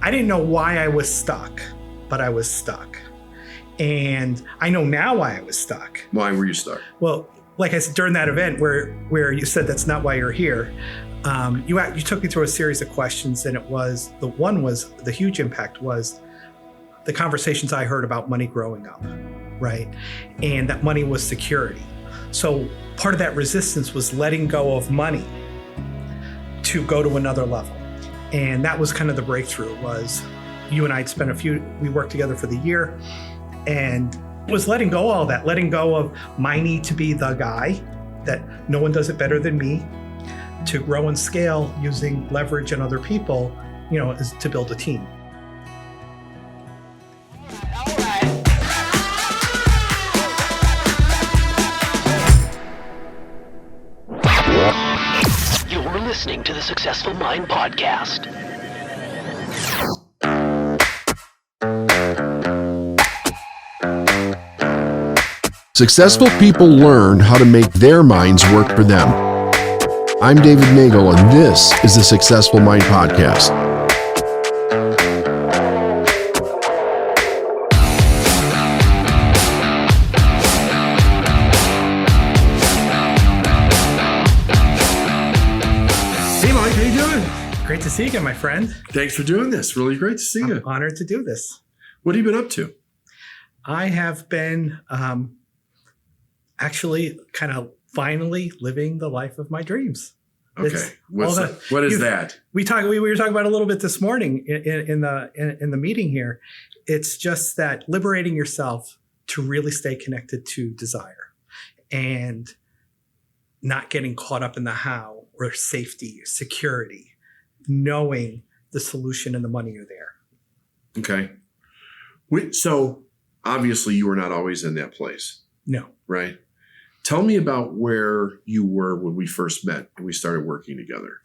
I didn't know why I was stuck, but I was stuck. And I know now why I was stuck. Why were you stuck? Well, like I said, during that event where you said that's not why you're here, you took me through a series of questions, and the huge impact was the conversations I heard about money growing up, right? And that money was security. So part of that resistance was letting go of money to go to another level. And that was kind of the breakthrough. Was you and I had spent we worked together for the year, and was letting go of all that, letting go of my need to be the guy, that no one does it better than me, to grow and scale using leverage and other people, is to build a team. You're listening to the Successful Mind Podcast. Successful people learn how to make their minds work for them. I'm David Nagel, and this is the Successful Mind Podcast. Hey, Mike, how you doing? Great to see you again, my friend. Thanks for doing this. Really great to see you. I'm honored to do this. What have you been up to? I have been actually kind of finally living the life of my dreams. Okay. What is that? We were talking about a little bit this morning in the meeting here. It's just that liberating yourself to really stay connected to desire and not getting caught up in the how or safety, security, knowing the solution and the money are there. Okay. So obviously you were not always in that place. No. Right? Tell me about where you were when we first met and we started working together.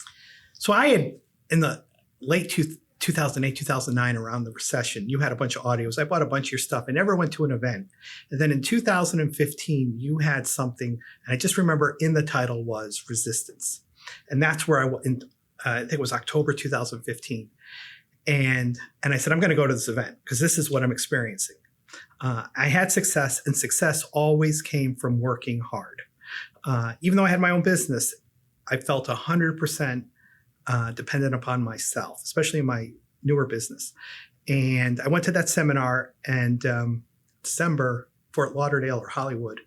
So I had, in the late 2008, 2009, around the recession, you had a bunch of audios. I bought a bunch of your stuff. I never went to an event. And then in 2015, you had something, and I just remember in the title was Resistance. And that's where I think it was October 2015. And I said, I'm going to go to this event because this is what I'm experiencing. I had success, and success always came from working hard. Even though I had my own business, I felt 100% dependent upon myself, especially in my newer business. And I went to that seminar in December, Fort Lauderdale or Hollywood.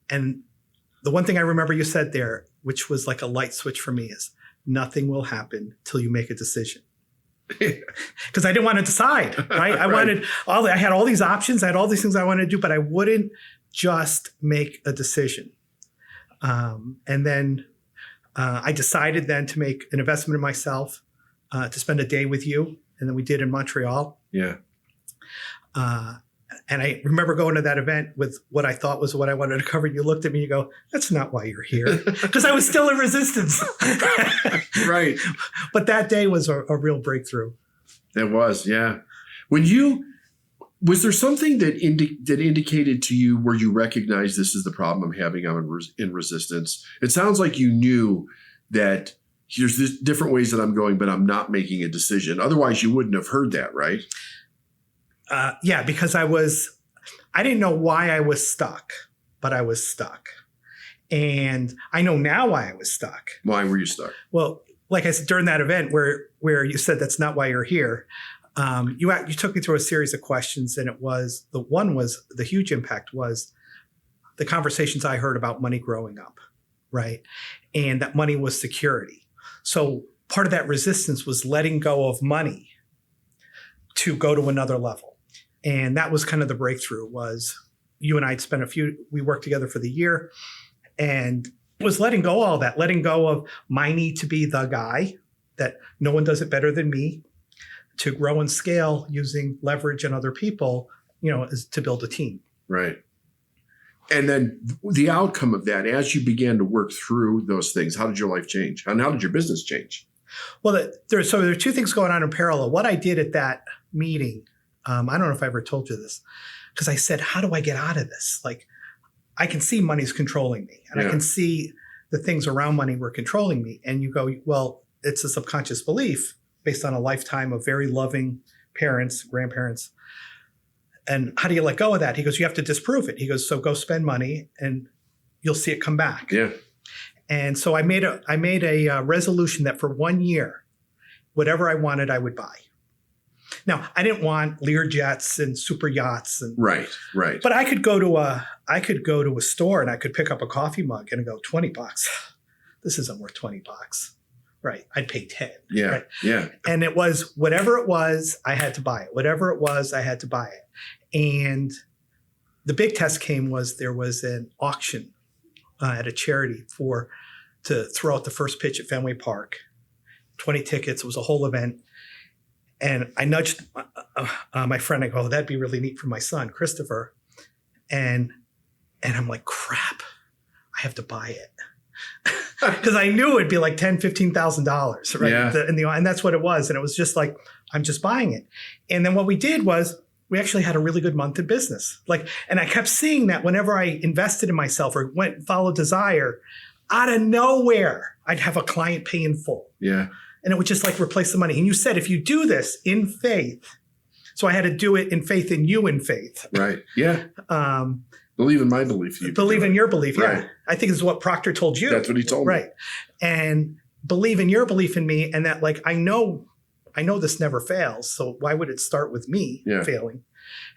And the one thing I remember you said there, which was like a light switch for me, is nothing will happen till you make a decision. Because I didn't want to decide, right? I had all these options. I had all these things I wanted to do, but I wouldn't just make a decision. And then I decided then to make an investment in myself, to spend a day with you. And then we did in Montreal. Yeah. And I remember going to that event with what I thought was what I wanted to cover. You looked at me and you go, that's not why you're here. Because I was still in resistance. Right. But that day was a real breakthrough. It was, yeah. Was there something that indicated to you where you recognized this is the problem I'm having? I'm in resistance. It sounds like you knew that there's different ways that I'm going, but I'm not making a decision. Otherwise, you wouldn't have heard that, right? Yeah, because I didn't know why I was stuck, but I was stuck. And I know now why I was stuck. Why were you stuck? Well, like I said, during that event where you said that's not why you're here, you took me through a series of questions, and the huge impact was the conversations I heard about money growing up, right? And that money was security. So part of that resistance was letting go of money to go to another level. And that was kind of the breakthrough. Was you and I had spent we worked together for the year, and was letting go of all that, letting go of my need to be the guy, that no one does it better than me, to grow and scale using leverage and other people, is to build a team. Right. And then the outcome of that, as you began to work through those things, how did your life change? And how did your business change? Well, there are two things going on in parallel. What I did at that meeting, I don't know if I ever told you this, because I said, how do I get out of this? Like, I can see money's controlling me, and I can see the things around money were controlling me. And you go, well, it's a subconscious belief based on a lifetime of very loving parents, grandparents. And how do you let go of that? He goes, you have to disprove it. He goes, so go spend money and you'll see it come back. Yeah. And so I made a resolution that for 1 year, whatever I wanted, I would buy. Now, I didn't want Lear jets and super yachts, and Right. but I could go to a store and I could pick up a coffee mug and go $20. This isn't worth $20, right? I'd pay 10. Yeah. Right? Yeah. And it was whatever it was, I had to buy it. Whatever it was, I had to buy it. And the big test was there was an auction at a charity to throw out the first pitch at Fenway Park. 20 tickets. It was a whole event. And I nudged my friend. I go, oh, that'd be really neat for my son, Christopher. And I'm like, crap, I have to buy it. Because I knew it'd be like $10,000, $15,000, right? Yeah. And that's what it was. And it was just like, I'm just buying it. And then what we did was we actually had a really good month in business. And I kept seeing that whenever I invested in myself or went and followed desire, out of nowhere, I'd have a client pay in full. Yeah. And it would just like replace the money. And you said, if you do this in faith, so I had to do it in faith in you in faith. Right. Yeah. Believe in my belief. Believe in your belief. Yeah. Right. I think this is what Proctor told you. That's what he told me. Right. And believe in your belief in me. And that like, I know this never fails. So why would it start with me failing?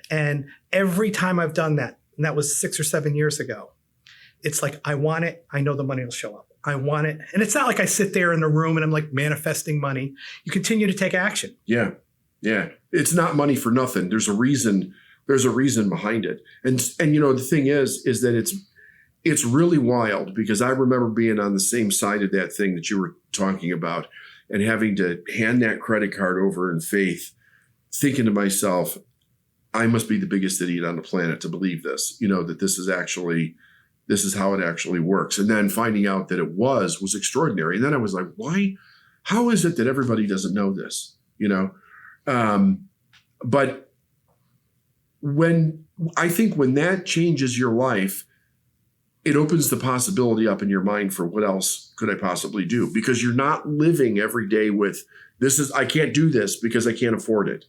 And every time I've done that, and that was 6 or 7 years ago, it's like, I want it. I know the money will show up. I want it. And it's not like I sit there in the room and I'm like manifesting money. You continue to take action. Yeah. Yeah. It's not money for nothing. There's a reason. There's a reason behind it. And the thing is that it's really wild because I remember being on the same side of that thing that you were talking about and having to hand that credit card over in faith, thinking to myself, I must be the biggest idiot on the planet to believe this, that this is how it actually works. And then finding out that it was extraordinary. And then I was like, why? How is it that everybody doesn't know this? But when that changes your life, it opens the possibility up in your mind for what else could I possibly do? Because you're not living every day with I can't do this because I can't afford it.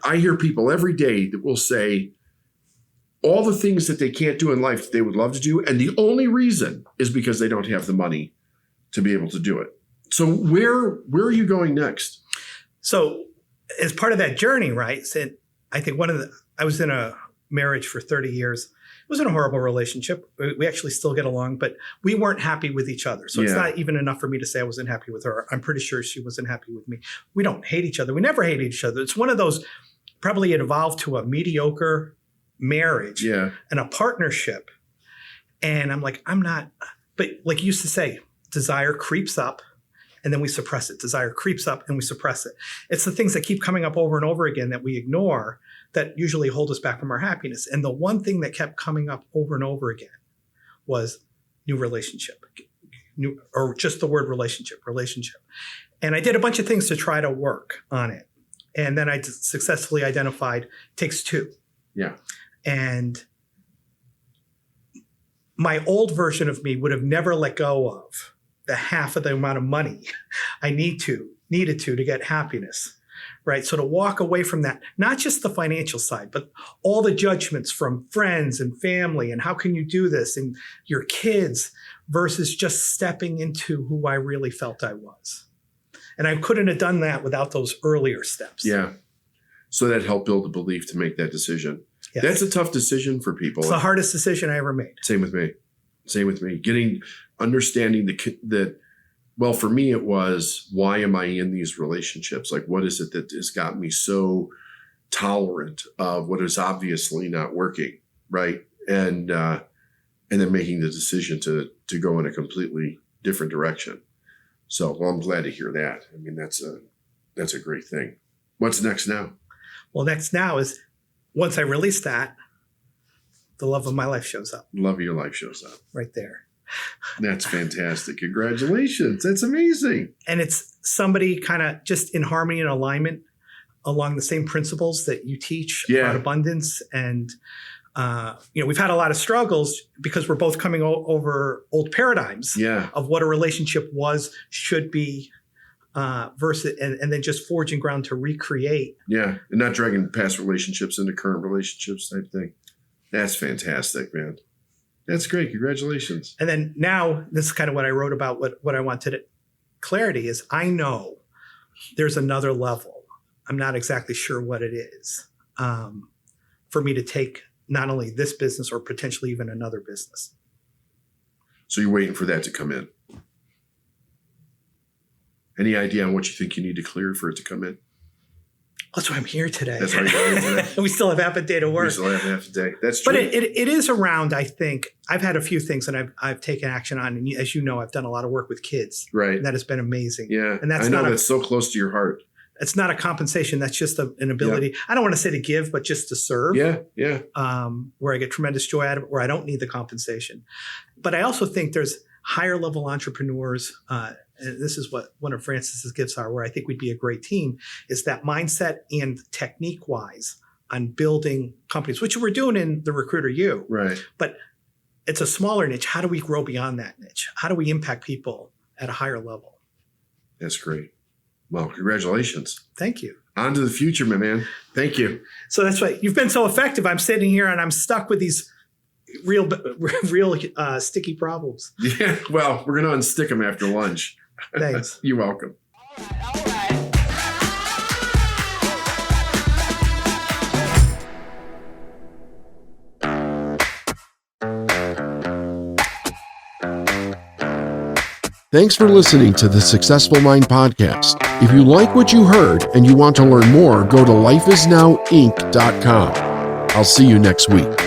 I hear people every day that will say all the things that they can't do in life that they would love to do. And the only reason is because they don't have the money to be able to do it. So where are you going next? So as part of that journey, right? I think I was in a marriage for 30 years. It wasn't a horrible relationship. We actually still get along, but we weren't happy with each other. So it's not even enough for me to say I wasn't happy with her. I'm pretty sure she wasn't happy with me. We don't hate each other. We never hated each other. It's one of those, probably it evolved to a mediocre marriage and a partnership. And I'm like, but like you used to say, desire creeps up and then we suppress it. Desire creeps up and we suppress it. It's the things that keep coming up over and over again that we ignore that usually hold us back from our happiness. And the one thing that kept coming up over and over again was new relationship, or just the word relationship. And I did a bunch of things to try to work on it. And then I successfully identified it takes two. Yeah. And my old version of me would have never let go of the half of the amount of money I needed to get happiness, right? So to walk away from that, not just the financial side, but all the judgments from friends and family and how can you do this and your kids versus just stepping into who I really felt I was. And I couldn't have done that without those earlier steps. Yeah. So that helped build the belief to make that decision. Yes. That's a tough decision for people. It's the hardest decision I ever made. Same with me. Understanding that, well, for me, it was, why am I in these relationships? Like, what is it that has got me so tolerant of what is obviously not working, right? And then making the decision to go in a completely different direction. So, well, I'm glad to hear that. I mean, that's a great thing. What's next now? Well, next now is once I release that, the love of my life shows up. Love of your life shows up. Right there. That's fantastic. Congratulations. That's amazing. And it's somebody kind of just in harmony and alignment along the same principles that you teach about abundance. And, we've had a lot of struggles because we're both coming over old paradigms of what a relationship should be, versus and then just forging ground to recreate. Yeah, and not dragging past relationships into current relationships type thing. That's fantastic, man. That's great. Congratulations. And then now this is kind of what I wrote about. What I wanted clarity is I know there's another level. I'm not exactly sure what it is for me to take not only this business or potentially even another business. So you're waiting for that to come in. Any idea on what you think you need to clear for it to come in? That's why I'm here today. That's why you're here today. We still have half a day to work. We still have half a day. That's true. But it is around, I think, I've had a few things that I've taken action on. And as you know, I've done a lot of work with kids. Right. And that has been amazing. Yeah. And that's I know that's so close to your heart. It's not a compensation. That's just an ability. I don't want to say to give, but just to serve. Yeah. Yeah. Where I get tremendous joy out of it, where I don't need the compensation. But I also think there's higher level entrepreneurs, and this is what one of Francis's gifts are, where I think we'd be a great team, is that mindset and technique wise on building companies, which we're doing in the RecruiterU. Right. But it's a smaller niche. How do we grow beyond that niche? How do we impact people at a higher level? That's great. Well, congratulations. Thank you. On to the future, my man. Thank you. So that's why you've been so effective. I'm sitting here and I'm stuck with these real sticky problems. Yeah. Well, we're going to unstick them after lunch. Thanks. You're welcome. All right. Thanks for listening to the Successful Mind Podcast. If you like what you heard and you want to learn more, go to lifeisnowinc.com. I'll see you next week.